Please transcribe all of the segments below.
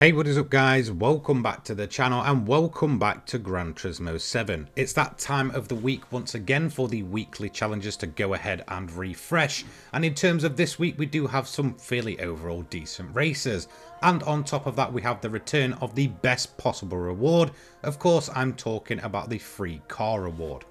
Hey, what is up guys? Welcome back to the channel and welcome back to Gran Turismo 7. It's that time of the week once again for the weekly challenges to go ahead and refresh. And in terms of this week, we do have some fairly overall decent races. And on top of that, we have the return of the best possible reward. Of course, I'm talking about the free car reward.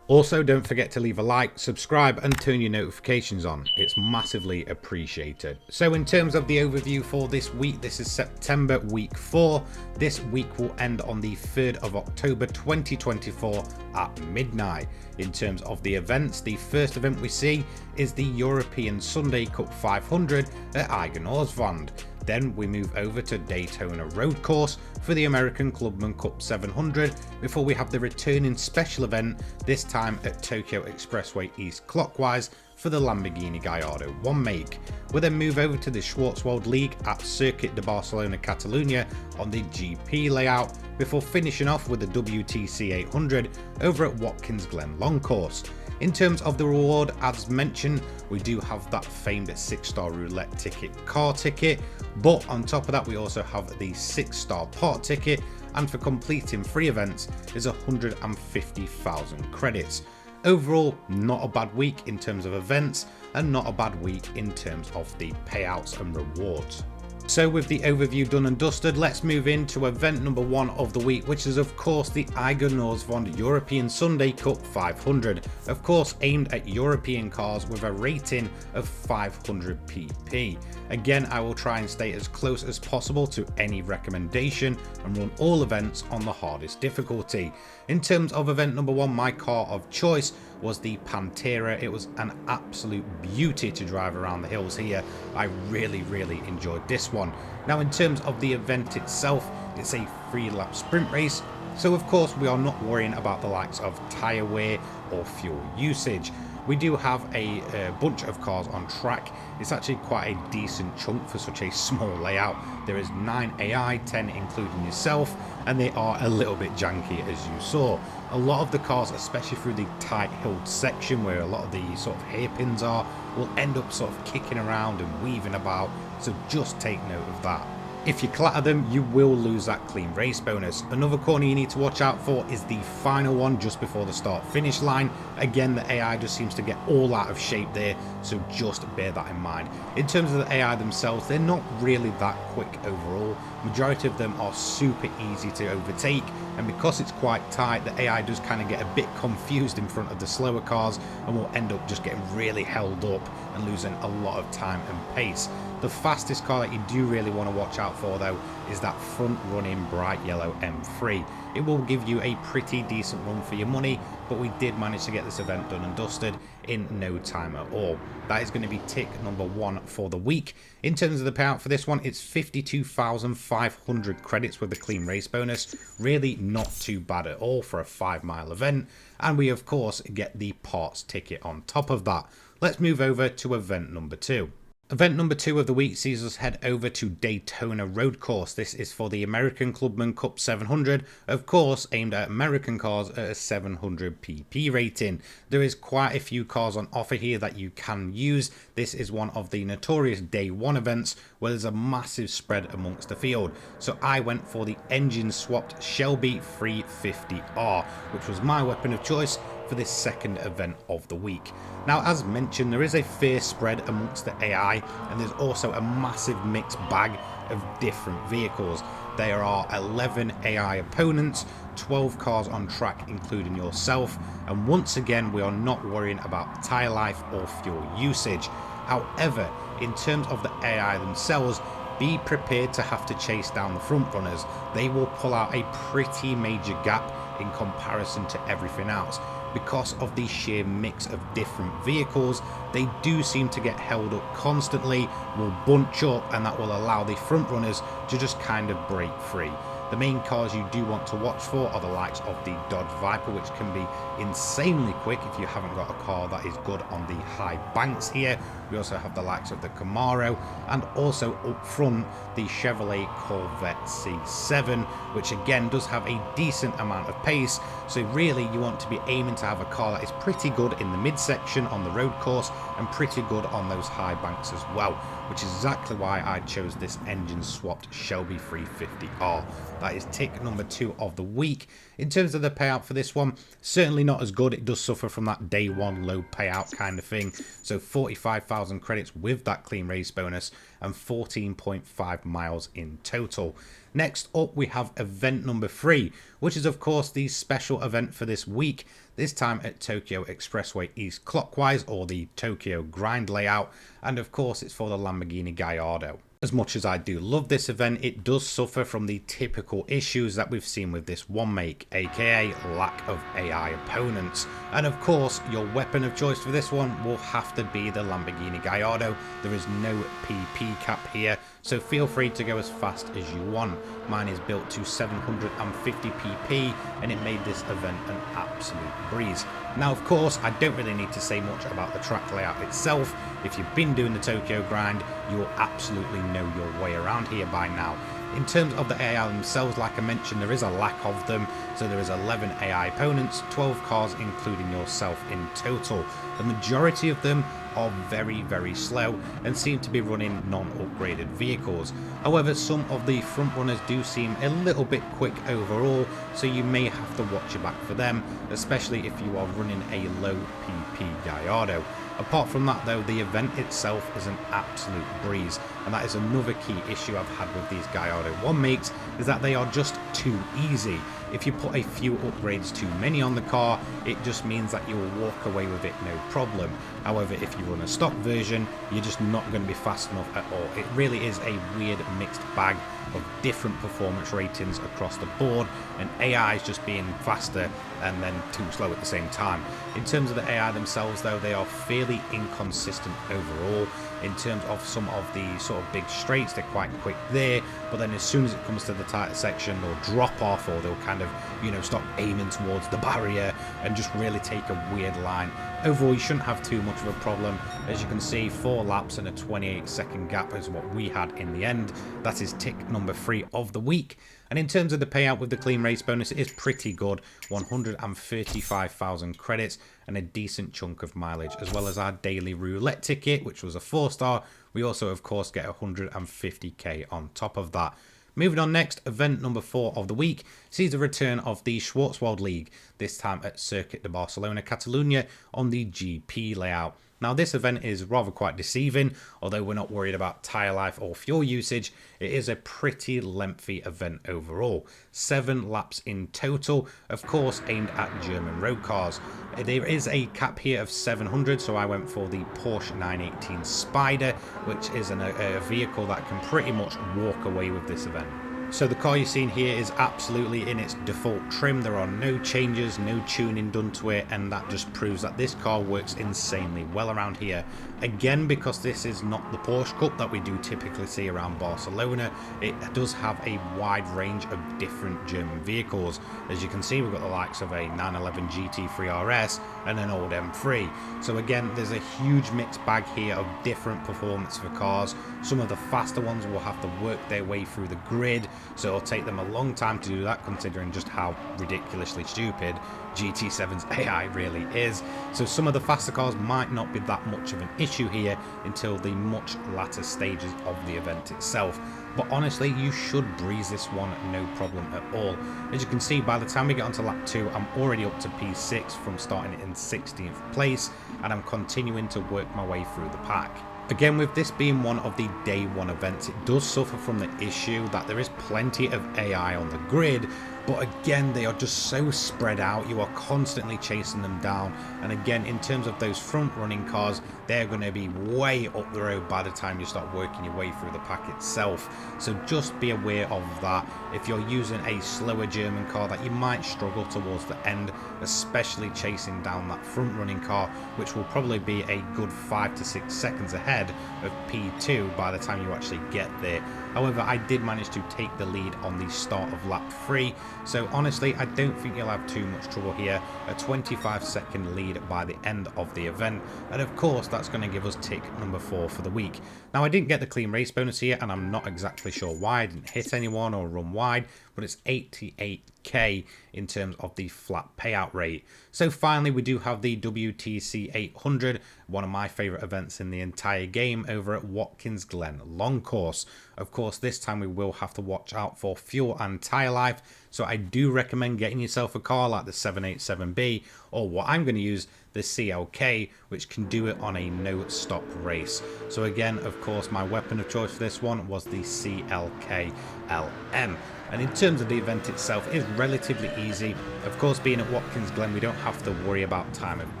Also, don't forget to leave a like, subscribe and turn your notifications on. It's massively appreciated. So in terms of the overview for this week, this is September week 4. This week will end on the 3rd of October 2024 at midnight. In terms of the events, the first event we see is the European Sunday Cup 500 at Eiger Nordwand. Then we move over to Daytona road course for the American Clubman Cup 700 before we have the returning special event, this time at Tokyo Expressway East clockwise for the Lamborghini Gallardo 1 make. We'll then move over to the Schwarzwald League at Circuit de Barcelona Catalunya on the GP layout before finishing off with the WTC 800 over at Watkins Glen long course. In terms of the reward, as mentioned, we do have that famed 6-star roulette ticket car ticket, but on top of that we also have the 6-star pot ticket, and for completing 3 events is 150,000 credits. Overall, not a bad week in terms of events and not a bad week in terms of the payouts and rewards. So with the overview done and dusted, let's move into event number 1 of the week, which is of course the Eiger Nordwand European Sunday Cup 500, of course aimed at European cars with a rating of 500 pp. Again, I will try and stay as close as possible to any recommendation and run all events on the hardest difficulty. In terms of event number 1, my car of choice was the Pantera. It was an absolute beauty to drive around the hills here. I really enjoyed this one. Now in terms of the event itself, it's a 3-lap sprint race, so of course we are not worrying about the likes of tyre wear or fuel usage. We do have a bunch of cars on track. It's actually quite a decent chunk for such a small layout. There is 9 AI, 10 including yourself, and they are a little bit janky as you saw. A lot of the cars, especially through the tight hilled section where a lot of the sort of hairpins are, will end up sort of kicking around and weaving about, so just take note of that. If you clatter them, you will lose that clean race bonus. Another corner you need to watch out for is the final one just before the start finish line. Again, the AI just seems to get all out of shape there, so just bear that in mind. In terms of the AI themselves, they're not really that quick overall. Majority of them are super easy to overtake, and because it's quite tight, the AI does kind of get a bit confused in front of the slower cars and will end up just getting really held up and losing a lot of time and pace. The fastest car that you do really want to watch out for though is that front running bright yellow M3. It will give you a pretty decent run for your money, but we did manage to get this event done and dusted in no time at all. That is going to be tick number 1 for the week. In terms of the payout for this one, it's 52,500 credits with the clean race bonus. Really not too bad at all for a 5-mile event, and we of course get the parts ticket on top of that. Let's move over to event number 2. Event number 2 of the week sees us head over to Daytona road course. This is for the American Clubman Cup 700, of course aimed at American cars at a 700 pp rating. There is quite a few cars on offer here that you can use. This is one of the notorious day 1 events where there's a massive spread amongst the field. So I went for the engine swapped Shelby 350R, which was my weapon of choice for this second event of the week. Now as mentioned, there is a fair spread amongst the AI, and there's also a massive mixed bag of different vehicles. There are 11 AI opponents, 12 cars on track including yourself, and once again we are not worrying about tyre life or fuel usage. However, in terms of the AI themselves, be prepared to have to chase down the front runners. They will pull out a pretty major gap in comparison to everything else. Because of the sheer mix of different vehicles, they do seem to get held up constantly, will bunch up, and that will allow the front runners to just kind of break free. The main cars you do want to watch for are the likes of the Dodge Viper, which can be insanely quick if you haven't got a car that is good on the high banks here, We also have the likes of the Camaro, and also up front the Chevrolet Corvette C7, which again does have a decent amount of pace. So really you want to be aiming to have a car that is pretty good in the midsection on the road course and pretty good on those high banks as well, which is exactly why I chose this engine swapped Shelby 350R. That is tick number 2 of the week. In terms of the payout for this one, certainly not as good. It does suffer from that day one low payout kind of thing. So 45,000 credits with that clean race bonus and 14.5 miles in total. Next up we have event number 3, which is of course the special event for this week, this time at Tokyo Expressway East Clockwise, or the Tokyo Grind layout, and of course it's for the Lamborghini Gallardo. As much as I do love this event, it does suffer from the typical issues that we've seen with this one make, aka lack of AI opponents. And of course, your weapon of choice for this one will have to be the Lamborghini Gallardo. There is no PP cap here, so feel free to go as fast as you want. Mine is built to 750 PP, and it made this event an absolute breeze. Now of course, I don't really need to say much about the track layout itself. If you've been doing the Tokyo Grind, you will absolutely know your way around here by now. In terms of the AI themselves, like I mentioned, there is a lack of them. So there is 11 AI opponents, 12 cars including yourself in total. The majority of them are very, very slow and seem to be running non-upgraded vehicles. However, some of the front runners do seem a little bit quick overall, so you may have to watch your back for them, especially if you are running a low PP Gallardo. Apart from that though, the event itself is an absolute breeze, and that is another key issue I've had with these Gallardo 1 makes, is that they are just too easy. If you put a few upgrades too many on the car, it just means that you will walk away with it no problem. However, if you run a stock version, you're just not going to be fast enough at all. It really is a weird mixed bag of different performance ratings across the board, and AI is just being faster and then too slow at the same time. In terms of the AI themselves though, they are fairly inconsistent overall. In terms of some of the sort of big straights, they're quite quick there, but then as soon as it comes to the tighter section, they'll drop off, or they'll kind of, you know, stop aiming towards the barrier and just really take a weird line. Overall, you shouldn't have too much of a problem. As you can see, 4 laps and a 28-second gap is what we had in the end. That is tick number 3 of the week. And in terms of the payout with the clean race bonus, it is pretty good. 135,000 credits and a decent chunk of mileage, as well as our daily roulette ticket, which was a 4-star. We also, of course, get 150k on top of that. Moving on next, event number 4 of the week sees the return of the Schwarzwald League, this time at Circuit de Barcelona, Catalunya on the GP layout. Now this event is rather quite deceiving. Although we're not worried about tyre life or fuel usage, it is a pretty lengthy event overall. 7 laps in total, of course aimed at German road cars. There is a cap here of 700, so I went for the Porsche 918 Spider, which is a vehicle that can pretty much walk away with this event. So the car you're seeing here is absolutely in its default trim. There are no changes, no tuning done to it, and that just proves that this car works insanely well around here. Again, because this is not the Porsche Cup that we do typically see around Barcelona, it does have a wide range of different German vehicles. As you can see, we've got the likes of a 911 GT3 RS and an old M3. So again, there's a huge mixed bag here of different performance for cars. Some of the faster ones will have to work their way through the grid, so it'll take them a long time to do that, considering just how ridiculously stupid GT7's AI really is. So some of the faster cars might not be that much of an issue here until the much latter stages of the event itself. But honestly, you should breeze this one no problem at all. As you can see, by the time we get onto lap 2, I'm already up to P6 from starting in 16th place, and I'm continuing to work my way through the pack. Again, with this being one of the day 1 events, it does suffer from the issue that there is plenty of AI on the grid, but again, they are just so spread out. You are constantly chasing them down, and again, in terms of those front running cars, they're going to be way up the road by the time you start working your way through the pack itself. So just be aware of that. If you're using a slower German car, that you might struggle towards the end, especially chasing down that front running car, which will probably be a good 5 to 6 seconds ahead of P2 by the time you actually get there. However, I did manage to take the lead on the start of lap 3, So honestly, I don't think you'll have too much trouble here. A 25-second lead by the end of the event, and of course that's going to give us tick number 4 for the week. Now I didn't get the clean race bonus here, and I'm not exactly sure why. I didn't hit anyone or run wide, but it's 88k in terms of the flat payout rate. So finally we do have the WTC 800, one of my favorite events in the entire game, over at Watkins Glen long course. Of course this time we will have to watch out for fuel and tire life, so I do recommend getting yourself a car like the 787B, or what I'm going to use, the CLK, which can do it on a no stop race. So again, of course, my weapon of choice for this one was the CLK LM. And in terms of the event itself, it is relatively easy. Of course, being at Watkins Glen, we don't have to worry about time of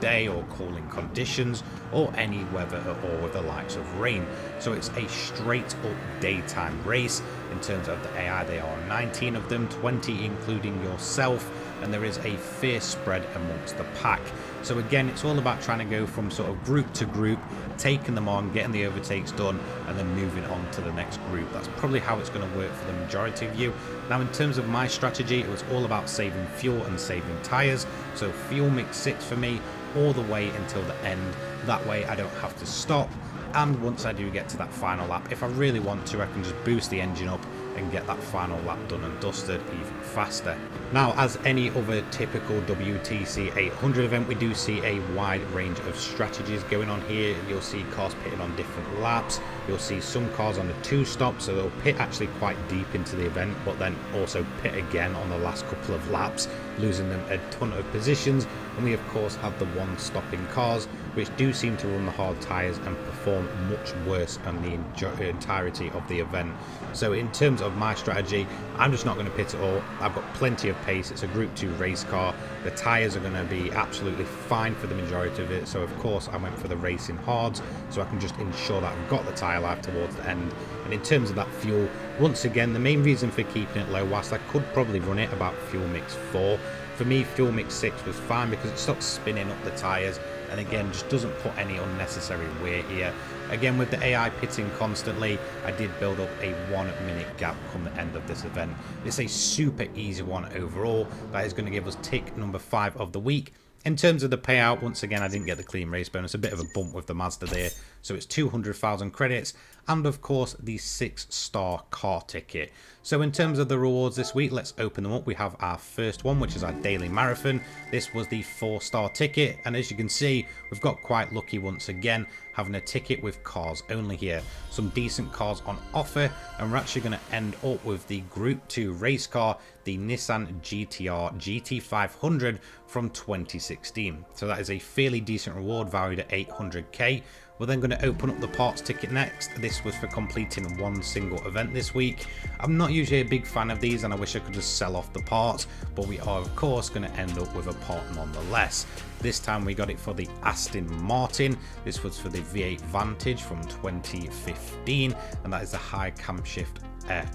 day or cooling conditions or any weather at all with the likes of rain. So it's a straight up daytime race. In terms of the AI, there are 19 of them, 20 including yourself, and there is a fierce spread amongst the pack. So again, it's all about trying to go from sort of group to group, taking them on, getting the overtakes done, and then moving on to the next group. That's probably how it's going to work for the majority of you. Now in terms of my strategy, it was all about saving fuel and saving tires. So fuel mix 6 for me all the way until the end. That way I don't have to stop. And once I do get to that final lap, if I really want to, I can just boost the engine up and get that final lap done and dusted even faster. Now, as any other typical WTC 800 event, we do see a wide range of strategies going on here. You'll see cars pitting on different laps. You'll see some cars on the 2-stop, so they'll pit actually quite deep into the event, but then also pit again on the last couple of laps, losing them a ton of positions. And we of course have the 1-stopping cars, which do seem to run the hard tyres and perform much worse on the entirety of the event. So in terms of my strategy, I'm just not going to pit at all. I've got plenty of pace. It's a Group 2 race car. The tyres are going to be absolutely fine for the majority of it. So of course I went for the racing hards, so I can just ensure that I've got the tyre life towards the end. And in terms of that fuel, once again, the main reason for keeping it low, whilst I could probably run it about fuel mix 4, for me fuel mix 6 was fine because it stops spinning up the tyres, and again just doesn't put any unnecessary wear here. Again, with the AI pitting constantly, I did build up a 1-minute gap come the end of this event. It's a super easy one overall. That is going to give us tick number 5 of the week. In terms of the payout, once again, I didn't get the clean race bonus, a bit of a bump with the Mazda there. So it's 200,000 credits, and of course the 6-star car ticket. So in terms of the rewards this week, let's open them up. We have our first one, which is our daily marathon. This was the 4-star ticket, and as you can see, we've got quite lucky once again, having a ticket with cars only here. Some decent cars on offer, and we're actually going to end up with the Group 2 race car, the Nissan GTR GT500 from 2016. So that is a fairly decent reward, valued at 800k. We're then going to open up the parts ticket next. This was for completing one single event this week. I'm not usually a big fan of these, and I wish I could just sell off the parts, but we are of course going to end up with a part nonetheless. This time we got it for the Aston Martin. This was for the V8 Vantage from 2015, and that is the high camshaft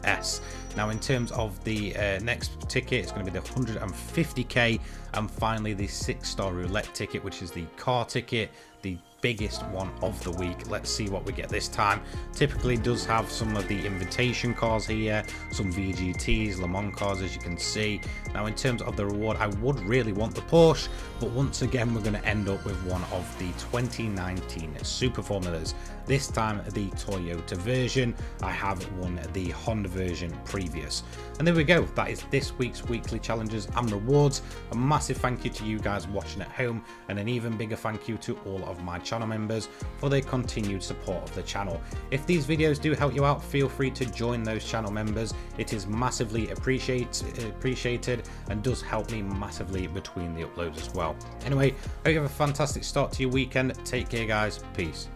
S. Now in terms of the next ticket, it's going to be the 150k, and finally the 6-star roulette ticket, which is the car ticket, the biggest one of the week. Let's see what we get this time. Typically does have some of the invitation cars here, some VGTs, Le Mans cars, as you can see. Now in terms of the reward, I would really want the Porsche, but once again we're going to end up with one of the 2019 Super Formulas. This time the Toyota version. I have won the Honda version previous. And there we go, that is this week's weekly challenges and rewards. A massive thank you to you guys watching at home, and an even bigger thank you to all of my channel members for their continued support of the channel. If these videos do help you out, feel free to join those channel members. It is massively appreciated and does help me massively between the uploads as well. Anyway, hope you have a fantastic start to your weekend. Take care guys, peace.